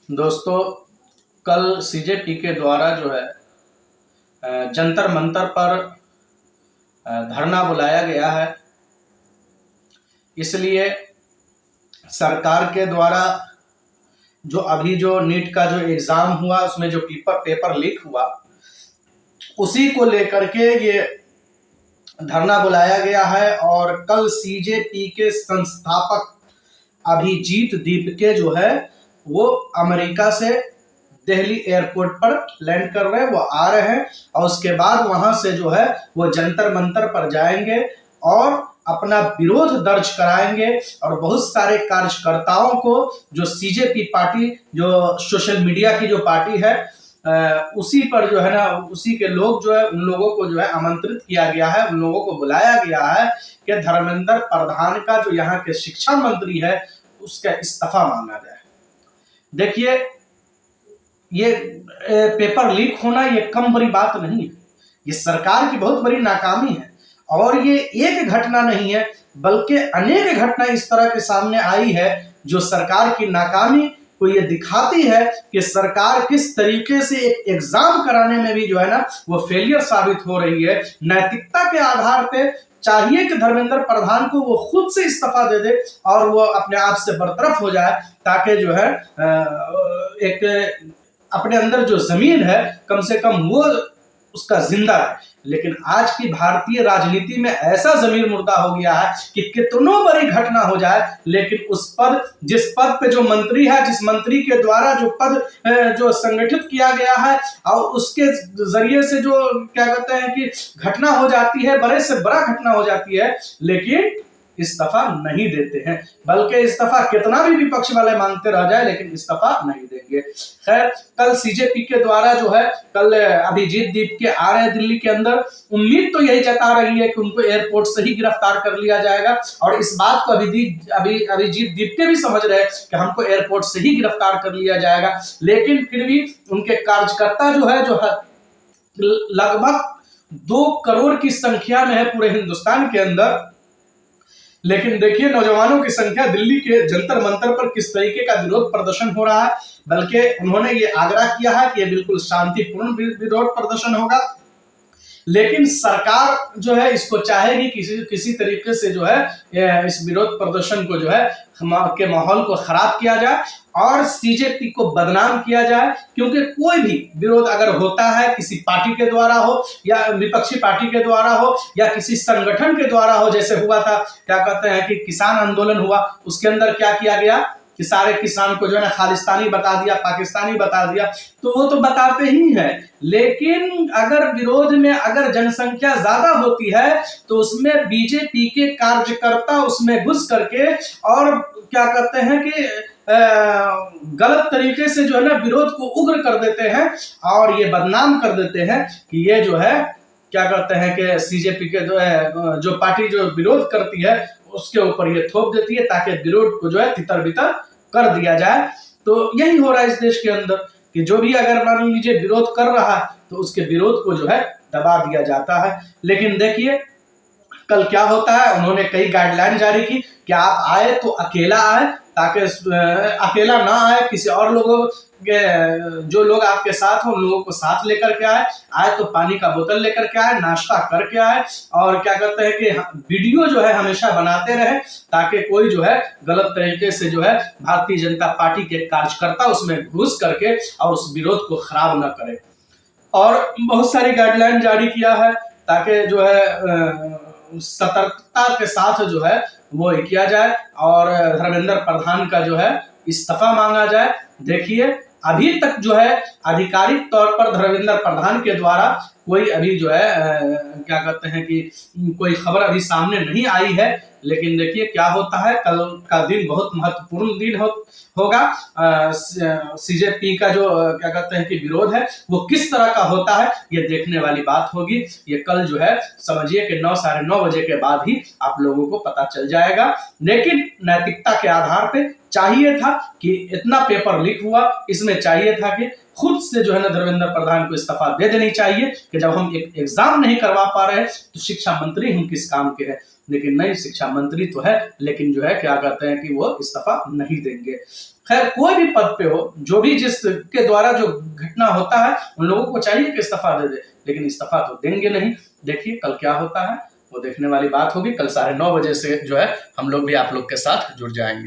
दोस्तों, कल सीजेपी के द्वारा जो है जंतर मंतर पर धरना बुलाया गया है। इसलिए सरकार के द्वारा जो नीट का जो एग्ज़ाम हुआ उसमें जो पेपर लीक हुआ उसी को लेकर के ये धरना बुलाया गया है। और कल सीजेपी के संस्थापक अभिजीत दीपके जो है वो अमेरिका से दिल्ली एयरपोर्ट पर लैंड कर रहे हैं, वो आ रहे हैं और उसके बाद वहां से जो है वो जंतर मंतर पर जाएंगे और अपना विरोध दर्ज कराएंगे। और बहुत सारे कार्यकर्ताओं को जो सीजेपी पार्टी जो सोशल मीडिया की जो पार्टी है उसी पर जो है ना उसी के लोग जो है उन लोगों को जो है आमंत्रित किया गया है, उन लोगों को बुलाया गया है कि धर्मेंद्र प्रधान का जो यहाँ के शिक्षा मंत्री है उसका इस्तीफा मांगा जाए। देखिए, ये पेपर लीक होना ये कम बड़ी बात नहीं है, ये सरकार की बहुत बड़ी नाकामी है। और ये एक घटना नहीं है बल्कि अनेक घटना इस तरह के सामने आई है जो सरकार की नाकामी को ये दिखाती है कि सरकार किस तरीके से एक एग्जाम कराने में भी जो है ना वो फेलियर साबित हो रही है। नैतिकता के आधार पे चाहिए कि धर्मेंद्र प्रधान को वो खुद से इस्तीफा दे दे और वो अपने आप से बरतरफ हो जाए, ताकि जो है एक अपने अंदर जो जमीन है कम से कम वो उसका जिंदा है। लेकिन आज की भारतीय राजनीति में ऐसा जमीन मुर्दा हो गया है कि कितनों बड़ी घटना हो जाए लेकिन जिस पद पे जो मंत्री है, जिस मंत्री के द्वारा जो पद जो संगठित किया गया है और उसके जरिए से जो क्या कहते हैं कि घटना हो जाती है, बड़े से बड़ा घटना हो जाती है, लेकिन इस्तीफा नहीं देते हैं। बल्कि इस्तीफा कितना भी विपक्ष वाले मांगते रह जाए लेकिन इस्तीफा नहीं देंगे। खैर, कल सीजेपी के द्वारा जो है कल अभिजीत दीपके आ रहे हैं दिल्ली के अंदर। उम्मीद तो यही जता रही है कि उनको एयरपोर्ट से ही गिरफ्तार कर लिया जाएगा और इस बात को अभिजीत दीपके भी समझ रहे हैं कि हमको एयरपोर्ट से ही गिरफ्तार कर लिया जाएगा। लेकिन फिर भी उनके कार्यकर्ता जो है लगभग 2 करोड़ की संख्या में है पूरे हिंदुस्तान के अंदर। लेकिन देखिए नौजवानों की संख्या दिल्ली के जंतर मंतर पर किस तरीके का विरोध प्रदर्शन हो रहा है। बल्कि उन्होंने ये आग्रह किया है कि ये बिल्कुल शांतिपूर्ण विरोध प्रदर्शन होगा। लेकिन सरकार जो है इसको चाहेगी किसी तरीके से जो है इस विरोध प्रदर्शन को जो है के माहौल को खराब किया जाए और सीजेपी को बदनाम किया जाए। क्योंकि कोई भी विरोध अगर होता है किसी पार्टी के द्वारा हो या विपक्षी पार्टी के द्वारा हो या किसी संगठन के द्वारा हो, जैसे हुआ था क्या कहते हैं कि किसान आंदोलन हुआ, उसके अंदर क्या किया गया कि सारे किसान को जो है ना खालिस्तानी बता दिया, पाकिस्तानी बता दिया, तो वो तो बताते ही हैं। लेकिन अगर विरोध में अगर जनसंख्या ज्यादा होती है तो उसमें बीजेपी के कार्यकर्ता उसमें घुस करके और क्या कहते हैं कि गलत तरीके से जो है ना विरोध को उग्र कर देते हैं और ये बदनाम कर देते हैं कि ये जो है क्या कहते हैं कि सीजेपी के जो पार्टी जो विरोध करती है उसके ऊपर ये थोप देती है ताकि विरोध को जो है तितर बितर कर दिया जाए। तो यही हो रहा है इस देश के अंदर कि जो भी अगर मान लीजिए विरोध कर रहा है तो उसके विरोध को जो है दबा दिया जाता है। लेकिन देखिए कल क्या होता है, उन्होंने कई गाइडलाइन जारी की कि आप आए तो अकेला आए, ताकि अकेला ना आए, किसी और लोगों के जो लोग आपके साथ हो उन लोगों को साथ लेकर के आए तो पानी का बोतल लेकर के आए, नाश्ता करके आए और क्या कहते हैं कि वीडियो जो है हमेशा बनाते रहे ताकि कोई जो है गलत तरीके से जो है भारतीय जनता पार्टी के कार्यकर्ता उसमें घुस करके और उस विरोध को खराब न करे। और बहुत सारी गाइडलाइन जारी किया है ताकि जो है सतर्कता के साथ जो है वो किया जाए और धर्मेंद्र प्रधान का जो है इस्तीफा मांगा जाए। देखिए अभी तक जो है आधिकारिक तौर पर धर्मेंद्र प्रधान के द्वारा कोई अभी जो है क्या कहते हैं कि कोई खबर अभी सामने नहीं आई है। लेकिन देखिए क्या होता है, कल का दिन बहुत महत्वपूर्ण दिन होगा। सीजेपी का जो क्या कहते हैं कि विरोध है वो किस तरह का होता है ये देखने वाली बात होगी। ये कल जो है समझिए कि 9 साढ़े 9 बजे के बाद ही आप लोगों को पता चल जाएगा। लेकिन नैतिकता के आधार पे चाहिए था कि इतना पेपर लीक हुआ, इसमें चाहिए था कि खुद से जो है ना धर्मेंद्र प्रधान को इस्तीफा दे देनी चाहिए कि जब हम एक एग्जाम नहीं करवा पा रहे हैं तो शिक्षा मंत्री हम किस काम के हैं। लेकिन नहीं, शिक्षा मंत्री तो है, लेकिन जो है क्या कहते हैं कि वो इस्तीफा नहीं देंगे। खैर, कोई भी पद पे हो, जो भी जिसके द्वारा जो घटना होता है, उन लोगों को चाहिए कि इस्तीफा दे दे, लेकिन इस्तीफा तो देंगे नहीं। देखिए कल क्या होता है, वो देखने वाली बात होगी। कल 9:30 बजे से जो है हम लोग भी आप लोग के साथ जुड़ जाएंगे।